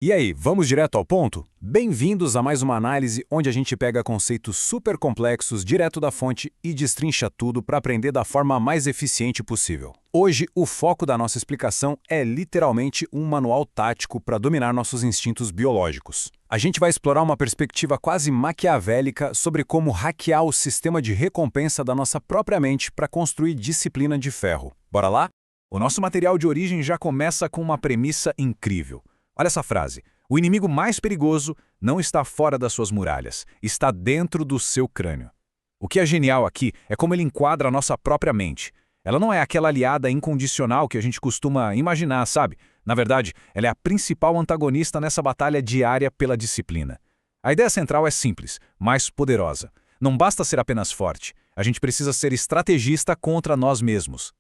E aí, vamos direto ao ponto? Bem-vindos a mais uma análise onde a gente pega conceitos super complexos direto da fonte e destrincha tudo para aprender da forma mais eficiente possível. Hoje, o foco da nossa explicação é literalmente um manual tático para dominar nossos instintos biológicos. A gente vai explorar uma perspectiva quase maquiavélica sobre como hackear o sistema de recompensa da nossa própria mente para construir disciplina de ferro. Bora lá? O nosso material de origem já começa com uma premissa incrível. Olha essa frase. O inimigo mais perigoso não está fora das suas muralhas, está dentro do seu crânio. O que é genial aqui é como ele enquadra a nossa própria mente. Ela não é aquela aliada incondicional que a gente costuma imaginar, sabe? Na verdade, ela é a principal antagonista nessa batalha diária pela disciplina. A ideia central é simples, mas poderosa. Não basta ser apenas forte, a gente precisa ser estrategista contra nós mesmos.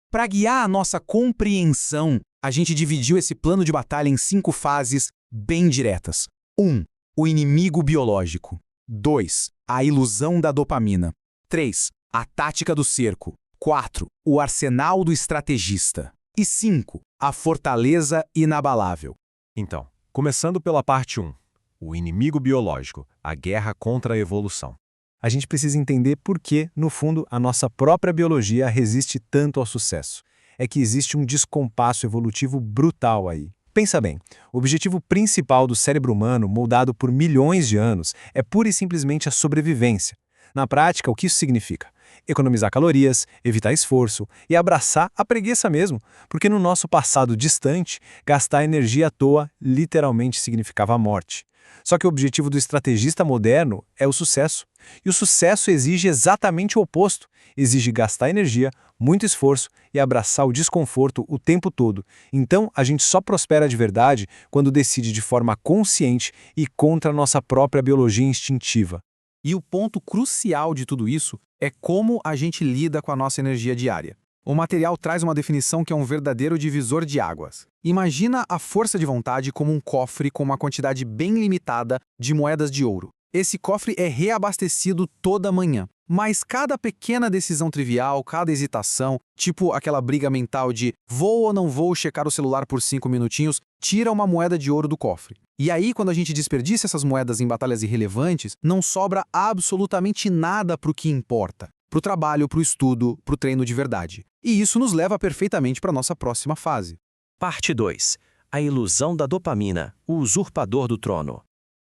Para guiar a nossa compreensão, a gente dividiu esse plano de batalha em 5 fases bem diretas. 1. O inimigo biológico. 2. A ilusão da dopamina. 3. A tática do cerco. 4. O arsenal do estrategista. E 5. A fortaleza inabalável. Então, começando pela parte 1. O inimigo biológico, a guerra contra a evolução. A gente precisa entender por que, no fundo, a nossa própria biologia resiste tanto ao sucesso. É que existe um descompasso evolutivo brutal aí. Pensa bem, o objetivo principal do cérebro humano, moldado por milhões de anos, é pura e simplesmente a sobrevivência. Na prática, o que isso significa? Economizar calorias, evitar esforço e abraçar a preguiça mesmo, porque no nosso passado distante, gastar energia à toa literalmente significava a morte. Só que o objetivo do estrategista moderno é o sucesso. E o sucesso exige exatamente o oposto. Exige gastar energia, muito esforço e abraçar o desconforto o tempo todo. Então, a gente só prospera de verdade quando decide de forma consciente e contra a nossa própria biologia instintiva. E o ponto crucial de tudo isso é como a gente lida com a nossa energia diária. O material traz uma definição que é um verdadeiro divisor de águas. Imagina a força de vontade como um cofre com uma quantidade bem limitada de moedas de ouro. Esse cofre é reabastecido toda manhã. Mas cada pequena decisão trivial, cada hesitação, tipo aquela briga mental de vou ou não vou checar o celular por 5 minutinhos, tira uma moeda de ouro do cofre. E aí, quando a gente desperdiça essas moedas em batalhas irrelevantes, não sobra absolutamente nada para o que importa. Para o trabalho, para o estudo, para o treino de verdade. E isso nos leva perfeitamente para a nossa próxima fase. Parte 2. A ilusão da dopamina, o usurpador do trono.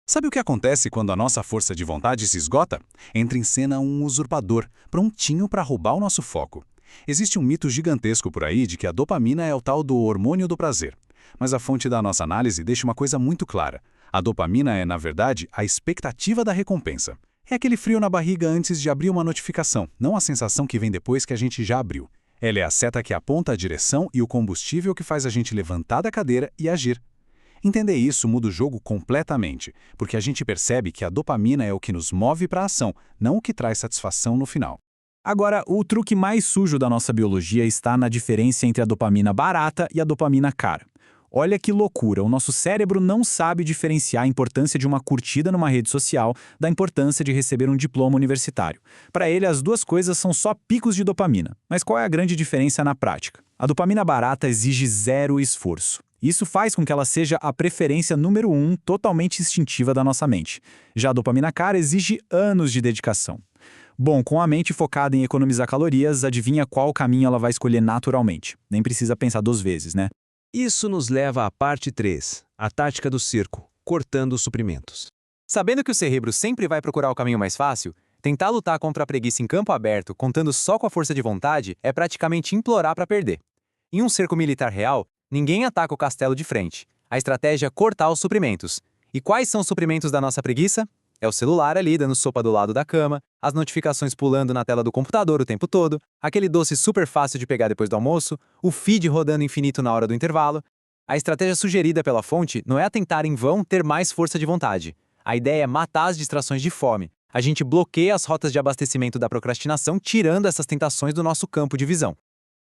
Sabe o que acontece quando a nossa força de vontade se esgota? Entra em cena um usurpador, prontinho para roubar o nosso foco. Existe um mito gigantesco por aí de que a dopamina é o tal do hormônio do prazer. Mas a fonte da nossa análise deixa uma coisa muito clara. A dopamina é, na verdade, a expectativa da recompensa. É aquele frio na barriga antes de abrir uma notificação, não a sensação que vem depois que a gente já abriu. Ela é a seta que aponta a direção e o combustível que faz a gente levantar da cadeira e agir. Entender isso muda o jogo completamente, porque a gente percebe que a dopamina é o que nos move para a ação, não o que traz satisfação no final. Agora, o truque mais sujo da nossa biologia está na diferença entre a dopamina barata e a dopamina cara. Olha que loucura, o nosso cérebro não sabe diferenciar a importância de uma curtida numa rede social da importância de receber um diploma universitário. Para ele, as duas coisas são só picos de dopamina. Mas qual é a grande diferença na prática? A dopamina barata exige zero esforço. Isso faz com que ela seja a preferência número 1 totalmente instintiva da nossa mente. Já a dopamina cara exige anos de dedicação. Bom, com a mente focada em economizar calorias, adivinha qual caminho ela vai escolher naturalmente. Nem precisa pensar 2 vezes, né? Isso nos leva à parte 3, a tática do cerco, cortando os suprimentos. Sabendo que o cérebro sempre vai procurar o caminho mais fácil, tentar lutar contra a preguiça em campo aberto, contando só com a força de vontade, é praticamente implorar para perder. Em um cerco militar real, ninguém ataca o castelo de frente. A estratégia é cortar os suprimentos. E quais são os suprimentos da nossa preguiça? É o celular ali dando sopa do lado da cama, as notificações pulando na tela do computador o tempo todo, aquele doce super fácil de pegar depois do almoço, o feed rodando infinito na hora do intervalo. A estratégia sugerida pela fonte não é tentar em vão ter mais força de vontade. A ideia é matar as distrações de fome. A gente bloqueia as rotas de abastecimento da procrastinação, tirando essas tentações do nosso campo de visão.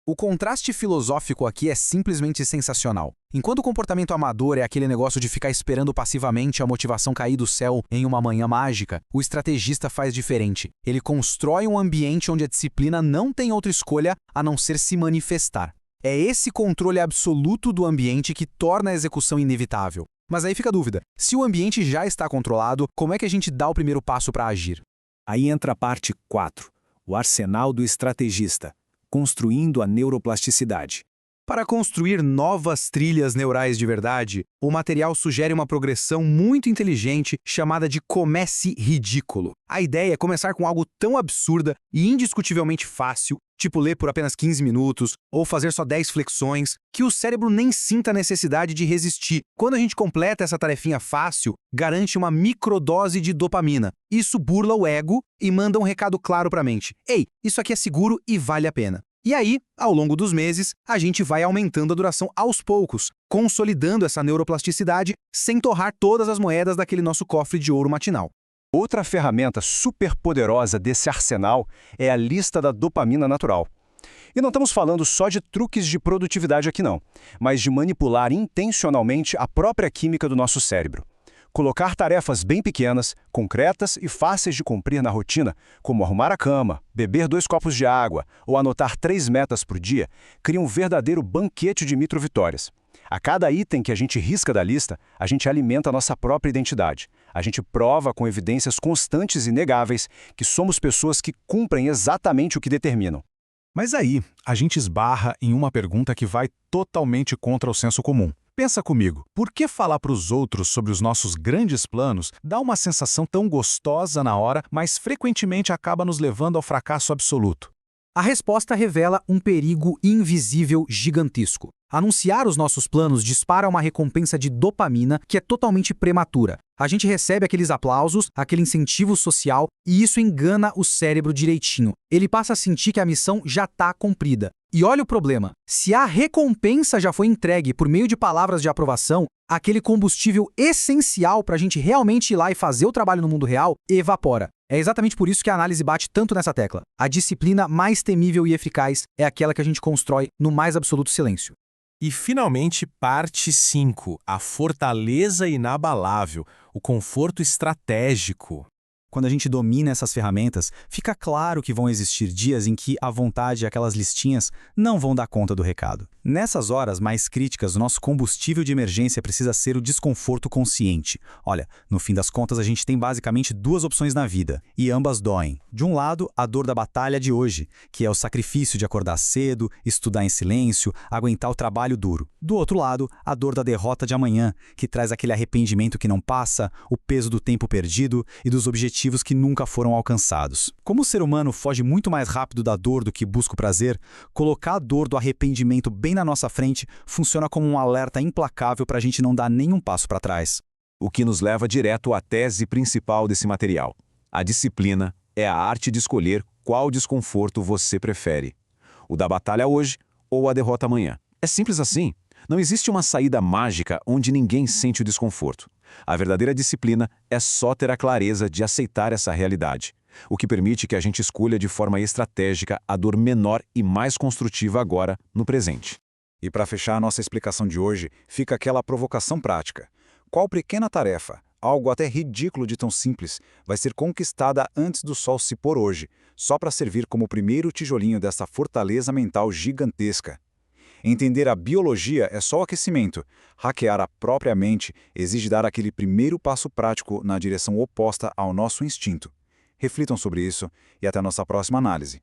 O contraste filosófico aqui é simplesmente sensacional. Enquanto o comportamento amador é aquele negócio de ficar esperando passivamente a motivação cair do céu em uma manhã mágica, o estrategista faz diferente. Ele constrói um ambiente onde a disciplina não tem outra escolha a não ser se manifestar. É esse controle absoluto do ambiente que torna a execução inevitável. Mas aí fica a dúvida, se o ambiente já está controlado, como é que a gente dá o primeiro passo para agir? Aí entra a parte 4, o arsenal do estrategista, construindo a neuroplasticidade. Para construir novas trilhas neurais de verdade, o material sugere uma progressão muito inteligente chamada de comece ridículo. A ideia é começar com algo tão absurda e indiscutivelmente fácil, tipo ler por apenas 15 minutos ou fazer só 10 flexões, que o cérebro nem sinta a necessidade de resistir. Quando a gente completa essa tarefinha fácil, garante uma microdose de dopamina. Isso burla o ego e manda um recado claro para a mente. Ei, isso aqui é seguro e vale a pena. E aí, ao longo dos meses, a gente vai aumentando a duração aos poucos, consolidando essa neuroplasticidade sem torrar todas as moedas daquele nosso cofre de ouro matinal. Outra ferramenta super poderosa desse arsenal é a lista da dopamina natural. E não estamos falando só de truques de produtividade aqui não, mas de manipular intencionalmente a própria química do nosso cérebro. Colocar tarefas bem pequenas, concretas e fáceis de cumprir na rotina, como arrumar a cama, beber 2 copos de água ou anotar 3 metas por dia, cria um verdadeiro banquete de microvitórias. A cada item que a gente risca da lista, a gente alimenta a nossa própria identidade. A gente prova com evidências constantes e inegáveis que somos pessoas que cumprem exatamente o que determinam. Mas aí, a gente esbarra em uma pergunta que vai totalmente contra o senso comum. Pensa comigo, por que falar para os outros sobre os nossos grandes planos dá uma sensação tão gostosa na hora, mas frequentemente acaba nos levando ao fracasso absoluto? A resposta revela um perigo invisível gigantesco. Anunciar os nossos planos dispara uma recompensa de dopamina que é totalmente prematura. A gente recebe aqueles aplausos, aquele incentivo social, e isso engana o cérebro direitinho. Ele passa a sentir que a missão já está cumprida. E olha o problema, se a recompensa já foi entregue por meio de palavras de aprovação, aquele combustível essencial para a gente realmente ir lá e fazer o trabalho no mundo real evapora. É exatamente por isso que a análise bate tanto nessa tecla. A disciplina mais temível e eficaz é aquela que a gente constrói no mais absoluto silêncio. E, finalmente, parte 5, a fortaleza inabalável, o conforto estratégico. Quando a gente domina essas ferramentas, fica claro que vão existir dias em que a vontade e aquelas listinhas não vão dar conta do recado. Nessas horas mais críticas, o nosso combustível de emergência precisa ser o desconforto consciente. Olha, no fim das contas, a gente tem basicamente 2 opções na vida, e ambas doem. De um lado, a dor da batalha de hoje, que é o sacrifício de acordar cedo, estudar em silêncio, aguentar o trabalho duro. Do outro lado, a dor da derrota de amanhã, que traz aquele arrependimento que não passa, o peso do tempo perdido e dos objetivos que nunca foram alcançados. Como o ser humano foge muito mais rápido da dor do que busca o prazer, colocar a dor do arrependimento bem na nossa frente funciona como um alerta implacável para a gente não dar nenhum passo para trás. O que nos leva direto à tese principal desse material. A disciplina é a arte de escolher qual desconforto você prefere. O da batalha hoje ou a derrota amanhã. É simples assim. Não existe uma saída mágica onde ninguém sente o desconforto. A verdadeira disciplina é só ter a clareza de aceitar essa realidade, o que permite que a gente escolha de forma estratégica a dor menor e mais construtiva agora, no presente. E para fechar a nossa explicação de hoje, fica aquela provocação prática. Qual pequena tarefa, algo até ridículo de tão simples, vai ser conquistada antes do sol se pôr hoje, só para servir como o primeiro tijolinho dessa fortaleza mental gigantesca? Entender a biologia é só o aquecimento. Hackear a própria mente exige dar aquele primeiro passo prático na direção oposta ao nosso instinto. Reflitam sobre isso e até a nossa próxima análise.